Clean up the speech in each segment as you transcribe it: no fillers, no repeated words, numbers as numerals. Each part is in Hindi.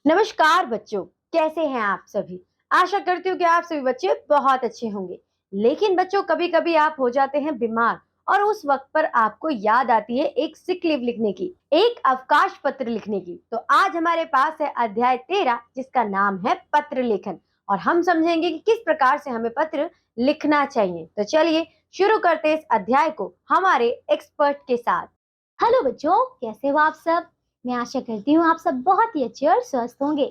नमस्कार बच्चों, कैसे हैं आप सभी। आशा करती हूँ कि आप सभी बच्चे बहुत अच्छे होंगे। लेकिन बच्चों, कभी कभी आप हो जाते हैं बीमार और उस वक्त पर आपको याद आती है एक सिक लीव लिखने की, एक अवकाश पत्र लिखने की। तो आज हमारे पास है अध्याय 13, जिसका नाम है पत्र लेखन। और हम समझेंगे कि किस प्रकार से हमें पत्र लिखना चाहिए। तो चलिए शुरू करते हैं इस अध्याय को हमारे एक्सपर्ट के साथ। हेलो बच्चों, कैसे हो आप सब। मैं आशा करती हूँ आप सब बहुत ही अच्छे और स्वस्थ होंगे।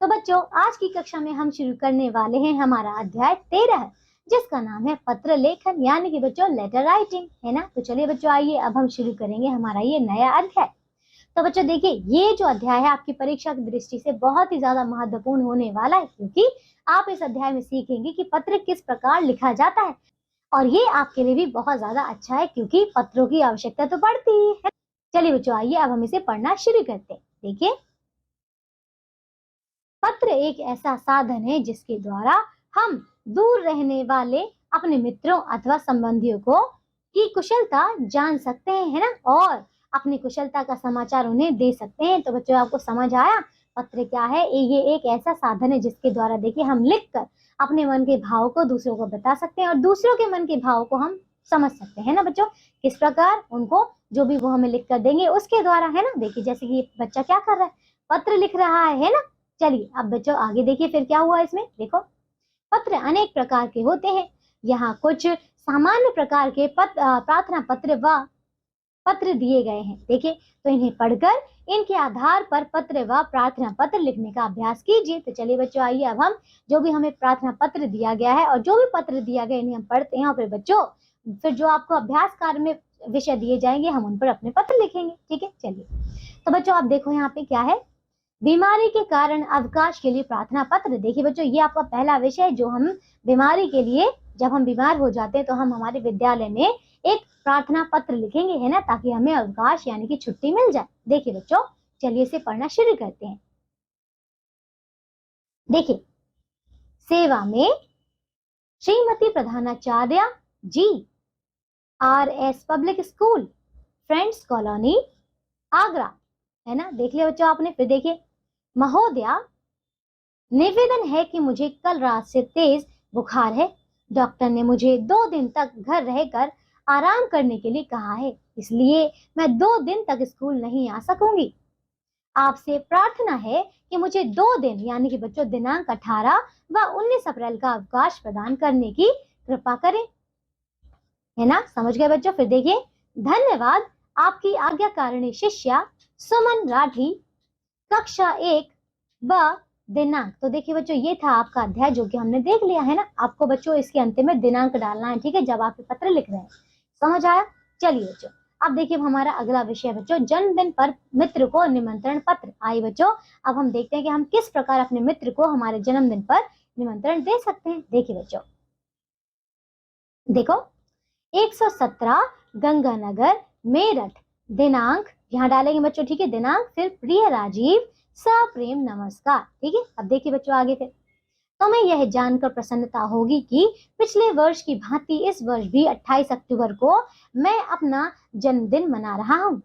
तो बच्चों, आज की कक्षा में हम शुरू करने वाले हैं हमारा अध्याय 13, जिसका नाम है पत्र लेखन, यानी कि बच्चों लेटर राइटिंग, है ना। तो चलिए बच्चों, आइए अब हम शुरू करेंगे हमारा ये नया अध्याय। तो बच्चों देखिए, ये जो अध्याय है आपकी परीक्षा की दृष्टि से बहुत ही ज्यादा महत्वपूर्ण होने वाला है, क्योंकि आप इस अध्याय में सीखेंगे कि पत्र किस प्रकार लिखा जाता है। और ये आपके लिए भी बहुत ज्यादा अच्छा है, क्योंकि पत्रों की आवश्यकता तो पड़ती ही है। चलिए बच्चों, आइए अब हम इसे पढ़ना शुरू करते हैं। देखिए, पत्र एक ऐसा साधन है जिसके द्वारा हम दूर रहने वाले अपने मित्रों अथवा संबंधियों को की कुशलता जान सकते हैं, है ना, और अपनी कुशलता का समाचार उन्हें दे सकते हैं। तो बच्चों, आपको समझ आया पत्र क्या है। ये एक ऐसा साधन है जिसके द्वारा देखिए हम लिखकर अपने मन के भाव को दूसरों को बता सकते हैं और दूसरों के मन के भाव को हम समझ सकते हैं ना बच्चों। किस प्रकार उनको जो भी वो हमें लिख कर देंगे उसके द्वारा, है ना। देखिए, जैसे कि ये बच्चा क्या कर रहा है, पत्र लिख रहा है ना। चलिए अब बच्चों आगे देखिए फिर क्या हुआ इसमें। देखो, पत्र अनेक प्रकार के होते हैं। यहाँ कुछ सामान्य प्रकार के प्रार्थना पत्र व पत्र दिए गए हैं। देखिए, तो इन्हें पढ़कर इनके आधार पर पत्र व प्रार्थना पत्र लिखने का अभ्यास कीजिए। तो चलिए बच्चों, आइए अब हम जो भी हमें प्रार्थना पत्र दिया गया है और जो भी पत्र दिया गया इन्हें हम पढ़ते हैं, और फिर बच्चों फिर जो आपको अभ्यास कार्य में विषय दिए जाएंगे हम उन पर अपने पत्र लिखेंगे। ठीक है, चलिए। तो बच्चों आप देखो यहाँ पे क्या है, बीमारी के कारण अवकाश के लिए प्रार्थना पत्र। देखिए बच्चों, ये आपका पहला विषय है जो हम बीमारी के लिए, जब हम बीमार हो जाते हैं तो हम हमारे विद्यालय में एक प्रार्थना पत्र लिखेंगे, है ना, ताकि हमें अवकाश यानी कि छुट्टी मिल जाए। देखिए बच्चों, चलिए इसे पढ़ना शुरू करते हैं। देखिए, सेवा में श्रीमती प्रधानाचार्य जी, RS public school, friends colony, Agra, है ना। देख लिया बच्चों आपने। फिर देखिए, महोदया, निवेदन है कि मुझे कल रात से तेज बुखार है। डॉक्टर ने मुझे 2 दिन तक घर रहकर आराम करने के लिए कहा है, इसलिए मैं 2 दिन तक स्कूल नहीं आ सकूंगी। आपसे प्रार्थना है कि मुझे 2 दिन यानी कि बच्चों दिनांक 18 व 19 अप्रैल का अवकाश प्रदान करने की कृपा करें, है ना। समझ गए बच्चों। फिर देखिए, धन्यवाद, आपकी आज्ञाकारिणी शिष्या सुमन राठी, कक्षा 1 व दिनांक। तो देखिए बच्चों, ये था आपका अध्याय जो कि हमने देख लिया, है ना। आपको बच्चों इसके अंत में दिनांक डालना है, ठीक है, जब आप पत्र लिख रहे हैं। समझ आया। चलिए बच्चों, अब देखिए हमारा अगला विषय बच्चों, जन्मदिन पर मित्र को निमंत्रण पत्र। आइए बच्चों, अब हम देखते हैं कि हम किस प्रकार अपने मित्र को हमारे जन्मदिन पर निमंत्रण दे सकते हैं। देखिए बच्चों, देखो, 117 गंगानगर, मेरठ, दिनांक यहाँ डालेंगे बच्चों, ठीक है, दिनांक, फिर प्रिय राजीव, सप्रेम नमस्कार। ठीक है, अब देखिए बच्चों आगे फिर, तुम्हें यह जानकर प्रसन्नता होगी कि पिछले वर्ष की भांति इस वर्ष भी 28 अक्टूबर को मैं अपना जन्मदिन मना रहा हूँ।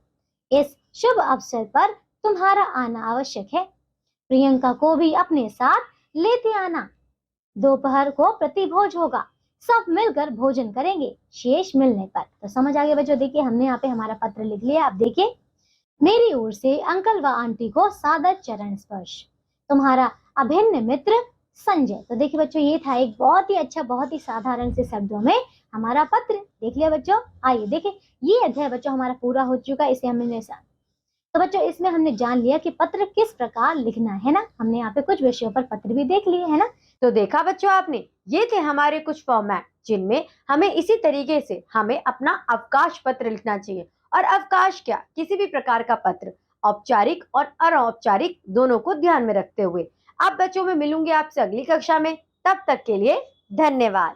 इस शुभ अवसर पर तुम्हारा आना आवश्यक है। प्रियंका को भी अपने साथ लेते आना। दोपहर को प्रतिभोज होगा, सब मिलकर भोजन करेंगे शेष मिलने पर। तो समझ आ गया बच्चों। देखिए, हमने यहाँ पे हमारा पत्र लिख लिया। अब देखिए, मेरी ओर से अंकल व आंटी को सादर चरण स्पर्श, तुम्हारा अभिन्न मित्र संजय। तो देखिए बच्चों, ये था एक बहुत ही अच्छा, बहुत ही साधारण से शब्दों में हमारा पत्र। देख लिया बच्चों। आइए देखिए, ये अध्याय बच्चों हमारा पूरा हो चुका है। इसे हमने तो बच्चों इसमें हमने जान लिया कि पत्र किस प्रकार लिखना है ना। हमने यहाँ पे कुछ विषयों पर पत्र भी देख लिए, है ना। तो देखा बच्चों आपने, ये थे हमारे कुछ फॉर्मेट जिनमें हमें इसी तरीके से हमें अपना अवकाश पत्र लिखना चाहिए। और अवकाश क्या, किसी भी प्रकार का पत्र, औपचारिक और अनौपचारिक दोनों को ध्यान में रखते हुए। अब बच्चों, मैं मिलूंगी आपसे अगली कक्षा में। तब तक के लिए धन्यवाद।